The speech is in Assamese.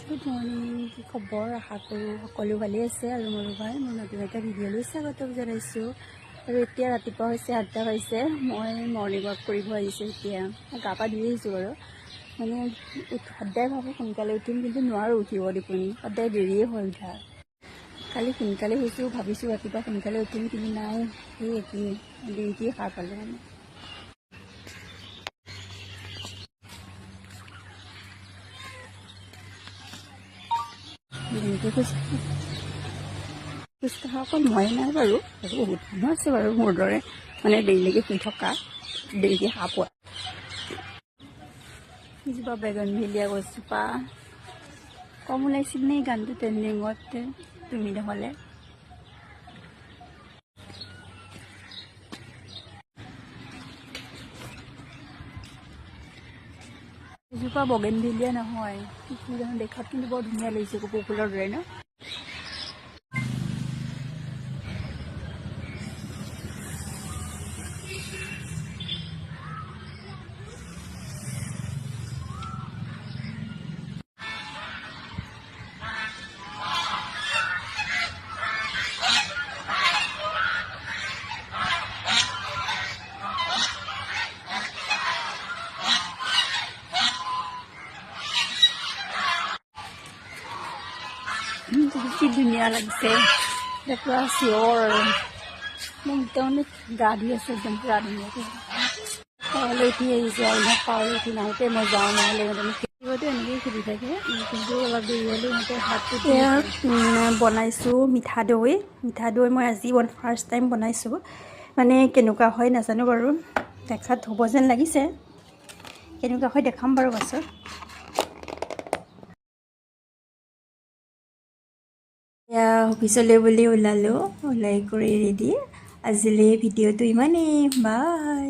গুড মৰ্ণিং, কি খবৰ? আশা কৰোঁ সকলো ভালেই আছে। আৰু মোৰ ভাই মোৰ নতুন এটা ভিডিঅ'লৈ স্বাগতম জনাইছোঁ। আৰু এতিয়া ৰাতিপুৱা হৈছে 8টা বাজিছে। মই মৰ্ণিং ৱাক কৰিব আহিছোঁ। এতিয়া গা পা ধুই আহিছোঁ বাৰু। মানে সদায় ভাবোঁ সোনকালে উঠিম, কিন্তু নোৱাৰোঁ উঠিব দেখোন। সদায় দেৰিয়ে হৈ উঠা। কালি সোনকালে হৈছোঁ, ভাবিছোঁ ৰাতিপুৱা সোনকালে উঠিম, কিন্তু নাই, সেই একেই দেৰিকেই সাৰ পালোঁ মানে। খোজকঢ়া অকল মই নাই বাৰু, বহুত মানুহ আছে বাৰু মোৰ দৰে, মানে দেৰিলৈকে শুই থকা, দেৰিকৈ সাৰ পোৱা। এজোপা বেগনভেলিয়া গছজোপা কম ওলাইছিল নে গানটো ট্ৰেণ্ডিঙত, তুমি নহ'লে। এজোপা বগেনভেলিয়া নহয়, কি জানো, দেখাত কিন্তু বৰ ধুনীয়া লাগিছে, কপৌ ফুলৰ দৰে ন। কি ধুনীয়া লাগিছে, পুৰা চিয়ৰ, একদম গা ধুই আছে, একদম পুৰা ধুনীয়াকৈ। পাৱলৈ উঠি আহিছোঁ আৰু মই পাৱলৈ উঠি নাহোঁতে মই যাওঁ, নহ'লে সিহঁতে এনেকৈয়ে খেলি থাকে, কিন্তু অলপ দেৰি হ'লে সিহঁতে হাতটো বনাইছোঁ মিঠা দৈ মই আজি ফাৰ্ষ্ট টাইম বনাইছোঁ। মানে কেনেকুৱা হয় নাজানো বাৰু, দেখাত হ'ব যেন লাগিছে, কেনেকুৱা হয় দেখাম বাৰু পাছত। এয়া অফিচলৈ বুলি ওলাই কৰি ৰেডি। আজিলৈ ভিডিঅ'টো ইমানেই, বাই।